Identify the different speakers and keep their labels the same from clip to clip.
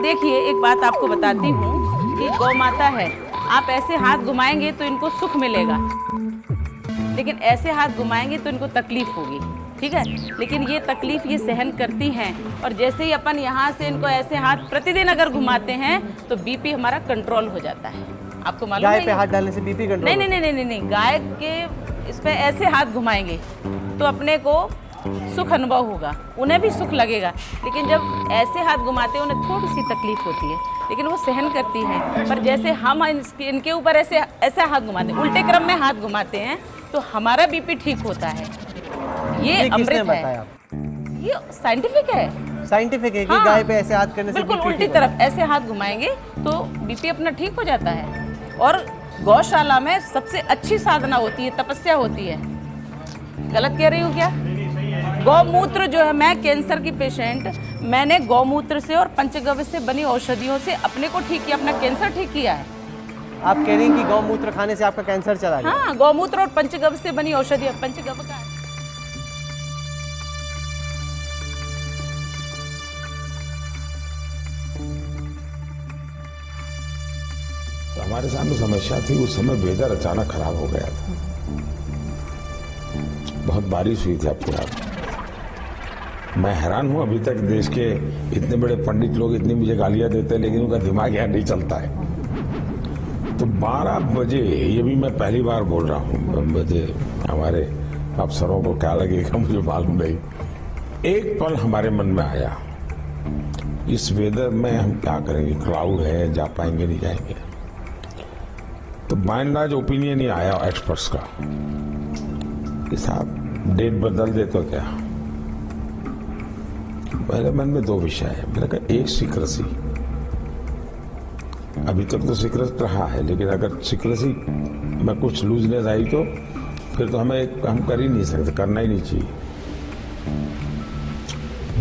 Speaker 1: देखिए, एक बात आपको बताती हूँ कि गौ माता है, आप ऐसे हाथ घुमाएंगे तो इनको सुख मिलेगा, लेकिन ऐसे हाथ घुमाएंगे तो इनको तकलीफ होगी, ठीक है। लेकिन ये तकलीफ ये सहन करती हैं, और जैसे ही अपन यहाँ से इनको ऐसे हाथ प्रतिदिन अगर घुमाते हैं तो बीपी हमारा कंट्रोल हो जाता है। आपको मालूम है?
Speaker 2: गाय पे हाथ डालने से बीपी कंट्रोल?
Speaker 1: नहीं, गाय के इस पे ऐसे हाथ घुमाएंगे तो अपने को सुख अनुभव होगा, उन्हें भी सुख लगेगा। लेकिन जब ऐसे हाथ घुमाते हैं उन्हें थोड़ी सी तकलीफ होती है, लेकिन वो सहन करती हैं। पर जैसे हम इनके ऊपर ऐसे हाथ घुमाते हैं, उल्टे क्रम में हाथ घुमाते हैं, तो हमारा बीपी ठीक होता है। ये अमृत है, ये साइंटिफिक है।
Speaker 2: साइंटिफिक है कि
Speaker 1: हाँ,
Speaker 2: गाय पे ऐसे हाथ करने से
Speaker 1: बिल्कुल
Speaker 2: बीपी
Speaker 1: उल्टी
Speaker 2: ठीक
Speaker 1: तरफ ऐसे हाथ घुमाएंगे तो बीपी अपना ठीक हो जाता है। और गौशाला में सबसे अच्छी साधना होती है, तपस्या होती है। गलत कह रही हूँ क्या? गौमूत्र जो है, मैं कैंसर की पेशेंट, मैंने गौमूत्र से और पंचगव्य से बनी औषधियों से अपने को ठीक किया, अपना कैंसर ठीक किया है।
Speaker 2: आप कह रही हैं कि गौमूत्र खाने से आपका कैंसर चला गया?
Speaker 1: हाँ, गौमूत्र और पंचगव्य से बनी औषधि, पंचगव्य का
Speaker 3: तो हमारे सामने समस्या थी, उस समय वेदर अचानक खराब हो गया था। बहुत बारिश हुई थी, आपको याद है? मैं हैरान हूं, अभी तक देश के इतने बड़े पंडित लोग इतनी मुझे गालियां देते हैं, लेकिन उनका दिमाग यहाँ नहीं चलता है। तो 12 बजे, ये भी मैं पहली बार बोल रहा हूँ, मुझे हमारे अफसरों को क्या लगेगा मुझे मालूम नहीं, एक पल हमारे मन में आया, इस वेदर में हम क्या करेंगे, क्लाउड है, जा पाएंगे नहीं जाएंगे। तो बाय एंड लार्ज ओपिनियन ही आया एक्सपर्ट्स का कि साहब डेट बदल दे तो क्या। मेरे मन में 2 विषय है। मैंने कहा, एक सीक्रेसी, अभी तक तो सीक्रेट रहा है, लेकिन अगर सीक्रेसी में कुछ लूजनेस आई तो फिर तो हम कर ही नहीं सकते, करना ही नहीं चाहिए।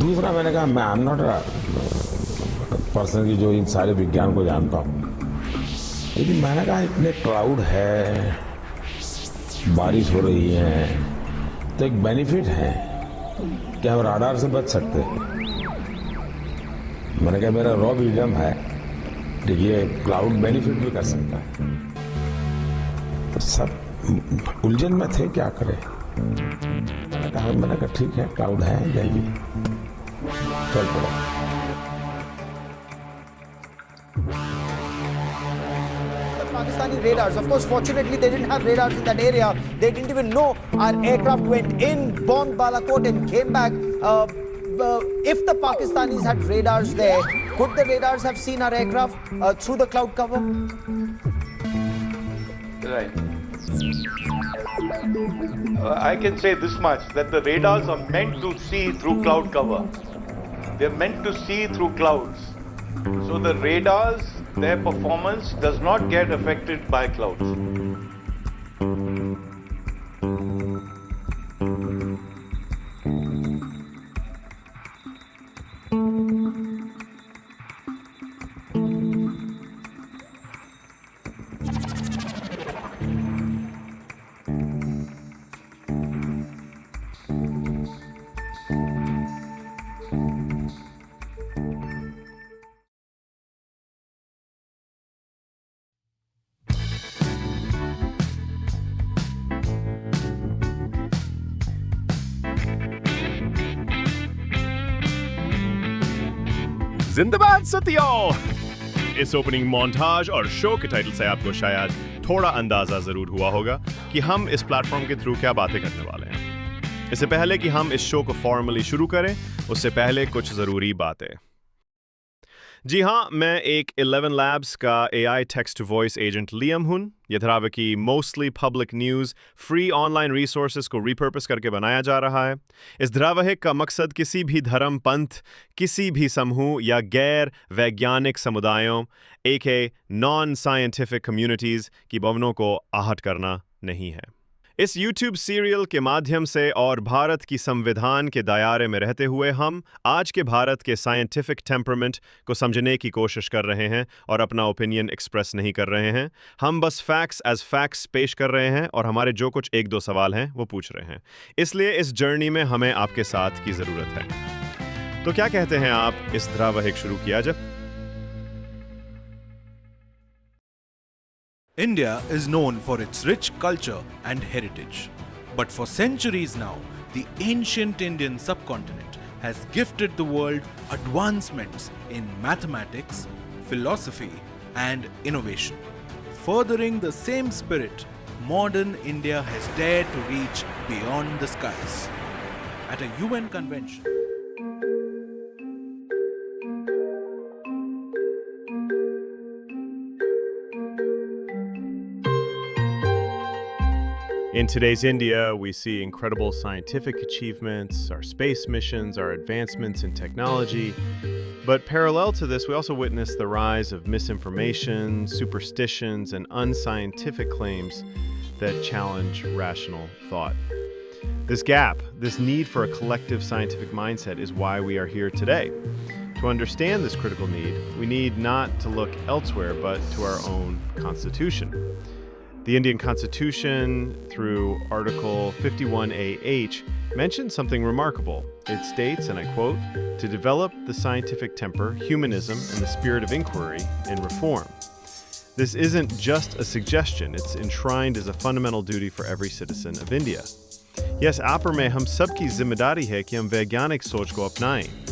Speaker 3: दूसरा, मैंने कहा, मैं आई एम नॉट पर्सन की जो इन सारे विज्ञान को जानता हूँ, लेकिन मैंने कहा इतने क्लाउड है, बारिश हो रही है, तो एक बेनिफिट है कि हम राडार से बच सकते हैं। मैंने कहा मेरा रॉ विजडम है, ये क्लाउड बेनिफिट भी कर सकता है। तो सब उलझन में थे, क्या करें। मैंने कहा ठीक है, क्लाउड है, जाइए, चल पड़ो।
Speaker 4: Pakistani radars. Of course, fortunately, they didn't have radars in that area. They didn't even know our aircraft went in, bombed Balakot, and came back. If the Pakistanis had radars there, could the radars have seen our aircraft through the cloud cover?
Speaker 5: Right. I can say this much, that the radars are meant to see through cloud cover. They're meant to see through clouds. So the radars, their performance does not get affected by clouds.
Speaker 6: जिंदाबाद सत्यो! इस opening montage और show के title से आपको शायद थोड़ा अंदाजा जरूर हुआ होगा कि हम इस प्लेटफॉर्म के थ्रू क्या बातें करने वाले हैं। इससे पहले कि हम इस शो को फॉर्मली शुरू करें, उससे पहले कुछ जरूरी बातें। जी हाँ, मैं एक 11 Labs का AI text to voice agent Liam हूँ। ये धारावाहिक mostly public news free online resources को रिपर्पस करके बनाया जा रहा है। इस धारावाहिक का मकसद किसी भी धर्म, पंथ, किसी भी समूह या गैर वैज्ञानिक समुदायों नॉन साइंटिफिक कम्युनिटीज़ की भावनाओं को आहत करना नहीं है। इस YouTube सीरियल के माध्यम से और भारत की संविधान के दायरे में रहते हुए हम आज के भारत के साइंटिफिक टेम्परामेंट को समझने की कोशिश कर रहे हैं और अपना ओपिनियन एक्सप्रेस नहीं कर रहे हैं। हम बस फैक्ट्स एज फैक्ट्स पेश कर रहे हैं और हमारे जो कुछ एक दो सवाल हैं वो पूछ रहे हैं। इसलिए इस जर्नी में हमें आपके साथ की ज़रूरत है। तो क्या कहते हैं आप इस धारावाहिक शुरू किया जाए?
Speaker 7: India is known for its rich culture and heritage. But for centuries now, the ancient Indian subcontinent has gifted the world advancements in mathematics, philosophy, and innovation. Furthering the same spirit, modern India has dared to reach beyond the skies. At a UN convention,
Speaker 6: In today's India, we see incredible scientific achievements, our space missions, our advancements in technology. But parallel to this, we also witness the rise of misinformation, superstitions, and unscientific claims that challenge rational thought. This gap, this need for a collective scientific mindset is why we are here today. To understand this critical need, we need not to look elsewhere but to our own Constitution. The Indian Constitution, through Article 51AH, mentions something remarkable. It states, and I quote, "to develop the scientific temper, humanism, and the spirit of inquiry in reform." This isn't just a suggestion, it's enshrined as a fundamental duty for every citizen of India. Yes, आपस में हम सबकी जिम्मेदारी है कि हम वैज्ञानिक सोच को अपनाएं.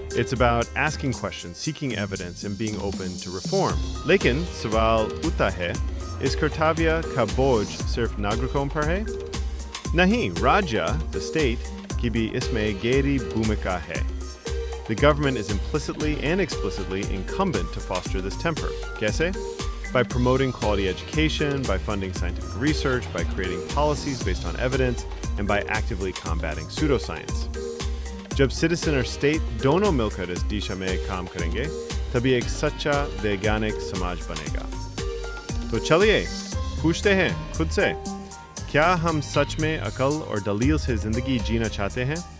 Speaker 6: It's about asking questions, seeking evidence, and being open to reform. लेकिन सवाल उठता है, इस कर्तव्य का बोझ सिर्फ नागरिकों पर है? नहीं, राज्य, the state, की भी इसमें गहरी भूमिका है. The government is implicitly and explicitly incumbent to foster this temper. कैसे? By promoting quality education, by funding scientific research, by creating policies based on evidence, and by actively combating pseudoscience. जब citizen और state दोनों मिलकर इस दिशा में काम करेंगे, तभी एक सच्चा वैज्ञानिक समाज बनेगा. तो चलिए पूछते हैं खुद से, क्या हम सच में अकल और दलील से जिंदगी जीना चाहते हैं?